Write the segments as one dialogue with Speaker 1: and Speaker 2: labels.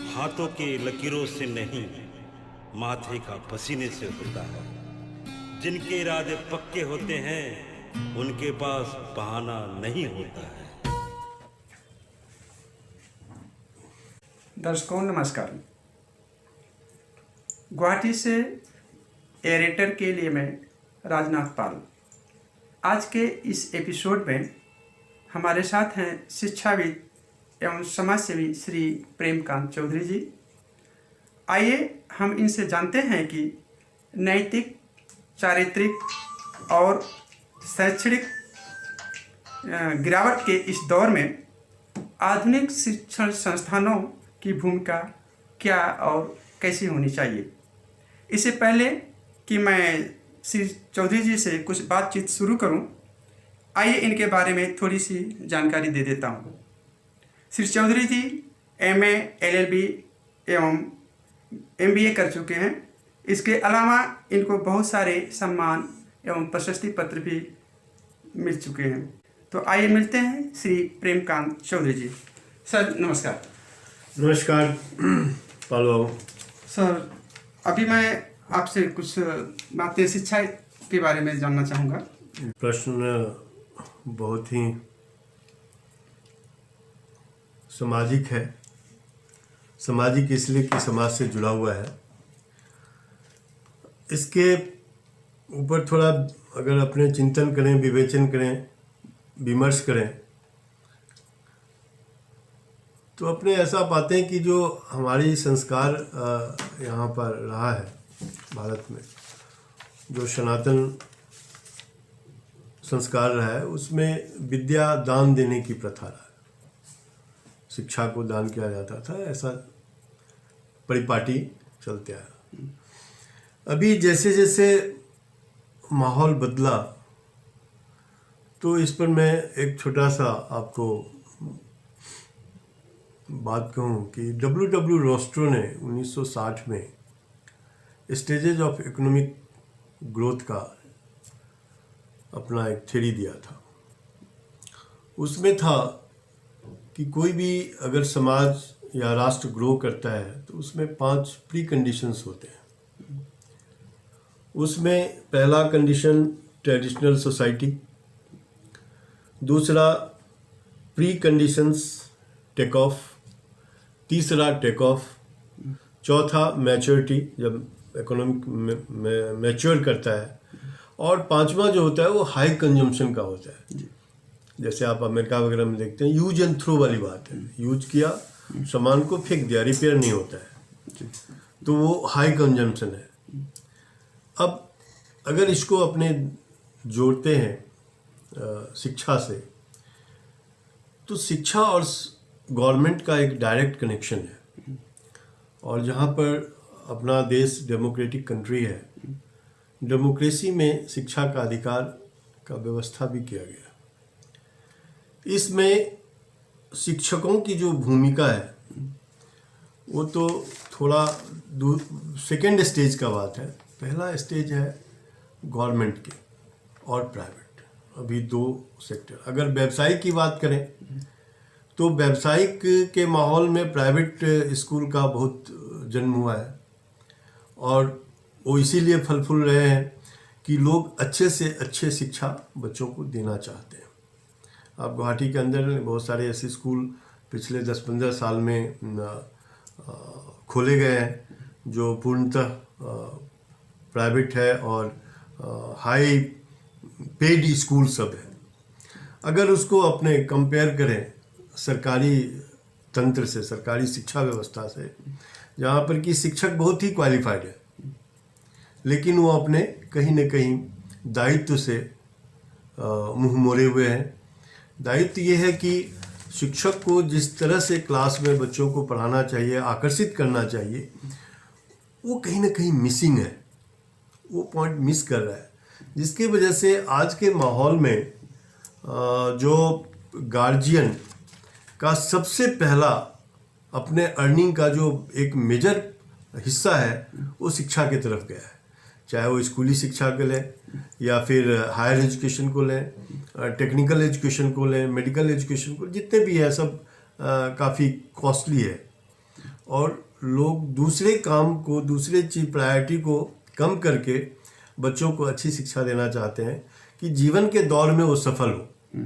Speaker 1: हाथों के लकीरों से नहीं, माथे का पसीने से होता है। जिनके इरादे पक्के होते हैं उनके पास बहाना नहीं होता है।
Speaker 2: दर्शकों नमस्कार। गुवाहाटी से एरेटर के लिए मैं राजनाथ पाल। आज के इस एपिसोड में हमारे साथ हैं शिक्षाविद एवं समाजसेवी श्री प्रेमकांत चौधरी जी। आइए हम इनसे जानते हैं कि नैतिक, चारित्रिक और शैक्षणिक गिरावट के इस दौर में आधुनिक शिक्षण संस्थानों की भूमिका क्या और कैसी होनी चाहिए। इससे पहले कि मैं श्री चौधरी जी से कुछ बातचीत शुरू करूं, आइए इनके बारे में थोड़ी सी जानकारी दे देता हूं। श्री चौधरी जी MA, LLB एवं MBA कर चुके हैं। इसके अलावा इनको बहुत सारे सम्मान एवं प्रशस्ति पत्र भी मिल चुके हैं। तो आइए मिलते हैं श्री प्रेमकांत चौधरी जी। सर नमस्कार।
Speaker 3: नमस्कार पालो बाबू।
Speaker 2: सर अभी मैं आपसे कुछ बातें शिक्षा के बारे में जानना चाहूँगा।
Speaker 3: प्रश्न बहुत ही सामाजिक है। सामाजिक इसलिए कि समाज से जुड़ा हुआ है। इसके ऊपर थोड़ा अगर अपने चिंतन करें, विवेचन करें, विमर्श करें तो अपने ऐसा पाते हैं कि जो हमारी संस्कार यहाँ पर रहा है भारत में, जो सनातन संस्कार रहा है, उसमें विद्या दान देने की प्रथा रहा है। शिक्षा को दान किया जाता था, ऐसा परिपाटी चलते आया। अभी जैसे जैसे माहौल बदला तो इस पर मैं एक छोटा सा आपको बात कहूँ कि W रोस्ट्रो ने 1960 में स्टेजेज ऑफ इकोनॉमिक ग्रोथ का अपना एक थ्योरी दिया था। उसमें था कि कोई भी अगर समाज या राष्ट्र ग्रो करता है तो उसमें 5 प्री कंडीशंस होते हैं। उसमें पहला कंडीशन ट्रेडिशनल सोसाइटी, दूसरा प्री कंडीशंस टेक ऑफ, तीसरा टेक ऑफ, चौथा मैच्योरिटी, जब इकोनॉमिक मैच्योर करता है, और पांचवा जो होता है वो हाई कंजम्पशन का होता है। जैसे आप अमेरिका वगैरह में देखते हैं, यूज एंड थ्रो वाली बात है। यूज किया, सामान को फेंक दिया, रिपेयर नहीं होता है, तो वो हाई कंजम्पशन है। अब अगर इसको अपने जोड़ते हैं शिक्षा से, तो शिक्षा और गवर्नमेंट का एक डायरेक्ट कनेक्शन है। और जहाँ पर अपना देश डेमोक्रेटिक कंट्री है, डेमोक्रेसी में शिक्षा का अधिकार का व्यवस्था भी किया गया। इसमें शिक्षकों की जो भूमिका है वो तो थोड़ा सेकेंड स्टेज का बात है। पहला स्टेज है गवर्नमेंट के और प्राइवेट, अभी 2 सेक्टर। अगर व्यवसायिक की बात करें तो व्यावसायिक के माहौल में प्राइवेट स्कूल का बहुत जन्म हुआ है, और वो इसीलिए फल फूल रहे हैं कि लोग अच्छे से अच्छे शिक्षा बच्चों को देना चाहते हैं। आप गुवाहाटी के अंदर बहुत सारे ऐसे स्कूल पिछले 10-15 साल में खोले गए हैं जो पूर्णतः प्राइवेट है और हाई पेड स्कूल सब है। अगर उसको अपने कंपेयर करें सरकारी तंत्र से, सरकारी शिक्षा व्यवस्था से, जहाँ पर कि शिक्षक बहुत ही क्वालिफाइड है, लेकिन वो अपने कहीं न कहीं दायित्व से मुंह मोड़े हुए हैं। दायित्व ये है कि शिक्षक को जिस तरह से क्लास में बच्चों को पढ़ाना चाहिए, आकर्षित करना चाहिए, वो कहीं ना कहीं मिसिंग है, वो पॉइंट मिस कर रहा है। जिसकी वजह से आज के माहौल में जो गार्जियन का सबसे पहला अपने अर्निंग का जो एक मेजर हिस्सा है वो शिक्षा की तरफ गया है। चाहे वो स्कूली शिक्षा को लें या फिर हायर एजुकेशन को लें, टेक्निकल एजुकेशन को लें, मेडिकल एजुकेशन को, जितने भी है सब काफ़ी कॉस्टली है। और लोग दूसरे काम को, दूसरे चीज प्रायोरिटी को कम करके बच्चों को अच्छी शिक्षा देना चाहते हैं कि जीवन के दौर में वो सफल हो।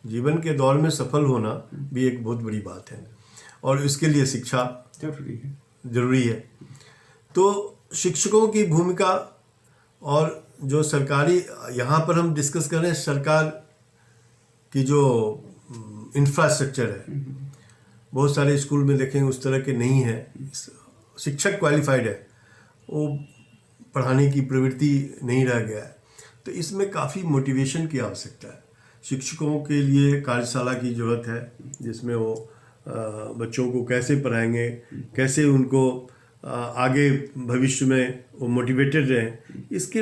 Speaker 3: जीवन के दौर में सफल होना भी एक बहुत बड़ी बात है और इसके लिए शिक्षा जरूरी है। तो शिक्षकों की भूमिका और जो सरकारी, यहाँ पर हम डिस्कस कर रहे हैं सरकार की जो इंफ्रास्ट्रक्चर है, बहुत सारे स्कूल में देखेंगे उस तरह के नहीं है। शिक्षक क्वालिफाइड है, वो पढ़ाने की प्रवृत्ति नहीं रह गया है। तो इसमें काफ़ी मोटिवेशन की आवश्यकता है। शिक्षकों के लिए कार्यशाला की ज़रूरत है जिसमें वो बच्चों को कैसे पढ़ाएंगे, कैसे उनको आगे भविष्य में वो मोटिवेटेड रहें, इसके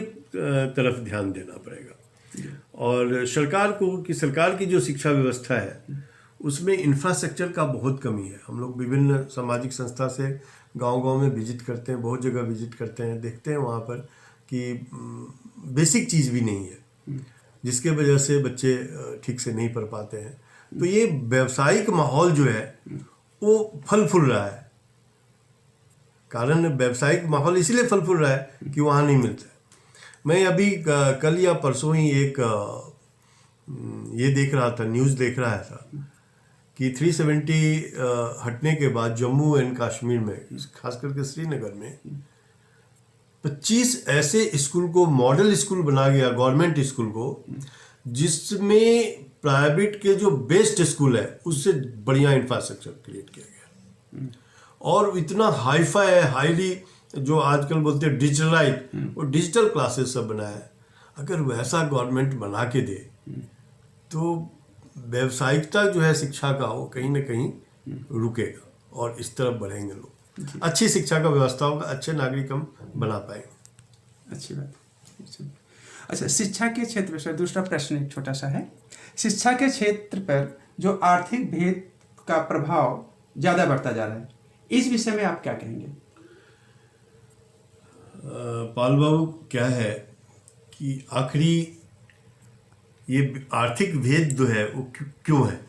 Speaker 3: तरफ ध्यान देना पड़ेगा। और सरकार को कि सरकार की जो शिक्षा व्यवस्था है उसमें इंफ्रास्ट्रक्चर का बहुत कमी है। हम लोग विभिन्न सामाजिक संस्था से गांव-गांव में विजिट करते हैं, बहुत जगह विजिट करते हैं, देखते हैं वहाँ पर कि बेसिक चीज़ भी नहीं है, जिसके वजह से बच्चे ठीक से नहीं पढ़ पाते हैं। तो ये व्यावसायिक माहौल जो है वो फल फूल रहा है। कारण व्यावसायिक माहौल इसलिए फल फूल रहा है कि वहाँ नहीं मिलता है। मैं अभी कल या परसों ही एक ये देख रहा था, न्यूज़ देख रहा था कि 370 हटने के बाद जम्मू एंड कश्मीर में, खास करके श्रीनगर में 25 ऐसे स्कूल को मॉडल स्कूल बना गया, गवर्नमेंट स्कूल को, जिसमें प्राइवेट के जो बेस्ट स्कूल है उससे बढ़िया इंफ्रास्ट्रक्चर क्रिएट किया गया। और इतना हाईफाई है, हाईली जो आजकल बोलते हैं डिजिटलाइज, और डिजिटल क्लासेस सब बनाया है। अगर वैसा गवर्नमेंट बना के दे तो व्यावसायिकता जो है शिक्षा का वो कहीं ना कहीं रुकेगा और इस तरफ बढ़ेंगे लोग। अच्छी शिक्षा का व्यवस्था होगा, अच्छे नागरिक हम बना पाएंगे।
Speaker 2: अच्छी बात। अच्छा, शिक्षा के क्षेत्र से दूसरा प्रश्न एक छोटा सा है। शिक्षा के क्षेत्र पर जो आर्थिक भेद का प्रभाव ज़्यादा बढ़ता जा रहा है, इस विषय में आप क्या कहेंगे?
Speaker 3: पाल बाबू, क्या है कि आखिरी ये आर्थिक भेद जो है वो क्यों है,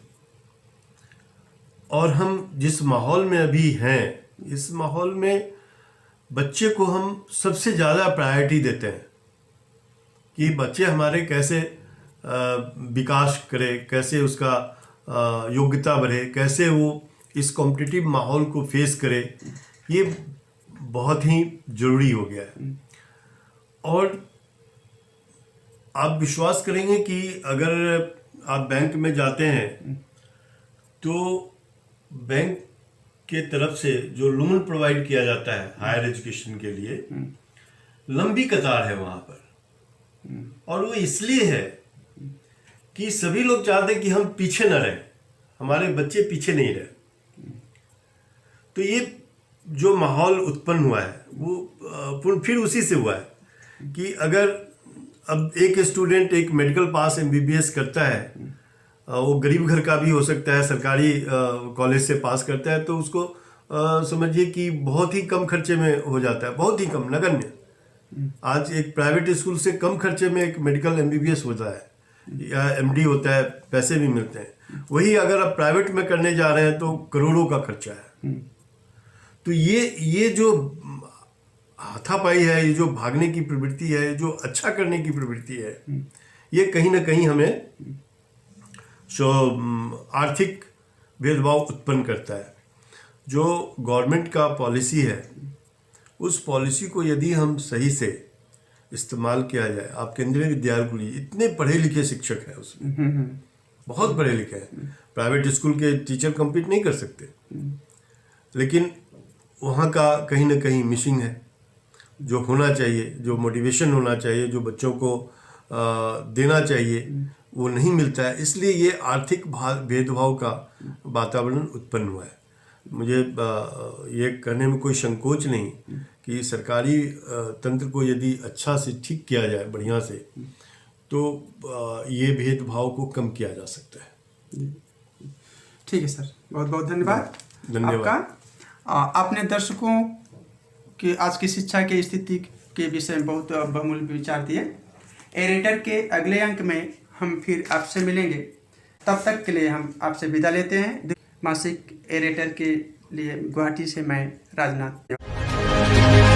Speaker 3: और हम जिस माहौल में अभी हैं, इस माहौल में बच्चे को हम सबसे ज़्यादा प्रायोरिटी देते हैं कि बच्चे हमारे कैसे विकास करे, कैसे उसका योग्यता बढ़े, कैसे वो इस कॉम्पिटिटिव माहौल को फेस करे। ये बहुत ही ज़रूरी हो गया है। और आप विश्वास करेंगे कि अगर आप बैंक में जाते हैं तो बैंक के तरफ से जो लोन प्रोवाइड किया जाता है हायर एजुकेशन के लिए, लंबी कतार है वहाँ पर। और वो इसलिए है कि सभी लोग चाहते हैं कि हम पीछे न रहें, हमारे बच्चे पीछे नहीं रहे। तो ये जो माहौल उत्पन्न हुआ है वो फिर उसी से हुआ है कि अगर अब एक स्टूडेंट एक मेडिकल पास MBBS करता है, वो गरीब घर का भी हो सकता है, सरकारी कॉलेज से पास करता है, तो उसको समझिए कि बहुत ही कम खर्चे में हो जाता है, बहुत ही कम, नगण्य। आज एक प्राइवेट स्कूल से कम खर्चे में एक मेडिकल MBBS होता है या MD होता है, पैसे भी मिलते हैं। वही अगर आप प्राइवेट में करने जा रहे हैं तो करोड़ों का खर्चा है। तो ये जो हाथापाई है, ये जो भागने की प्रवृत्ति है, जो अच्छा करने की प्रवृत्ति है, ये कहीं ना कहीं हमें आर्थिक भेदभाव उत्पन्न करता है। जो गवर्नमेंट का पॉलिसी है, उस पॉलिसी को यदि हम सही से इस्तेमाल किया जाए, आप केंद्रीय विद्यालय को लीजिए, इतने पढ़े लिखे शिक्षक हैं उसमें, बहुत पढ़े लिखे हैं। प्राइवेट स्कूल के टीचर कम्पीट नहीं कर सकते, लेकिन वहाँ का कहीं ना कहीं मिसिंग है। जो होना चाहिए, जो मोटिवेशन होना चाहिए, जो बच्चों को देना चाहिए, वो नहीं मिलता है। इसलिए ये आर्थिक भेदभाव का वातावरण उत्पन्न हुआ है। मुझे ये कहने में कोई संकोच नहीं कि सरकारी तंत्र को यदि अच्छा से ठीक किया जाए, बढ़िया से, तो ये भेदभाव को कम किया जा सकता है।
Speaker 2: ठीक है सर, बहुत बहुत धन्यवाद आपका। आपने दर्शकों की आज की शिक्षा की स्थिति के विषय में बहुत बहुमूल्य विचार दिए। एरेटर के अगले अंक में हम फिर आपसे मिलेंगे। तब तक के लिए हम आपसे विदा लेते हैं। मासिक एरेटर के लिए गुवाहाटी से मैं राजनाथ।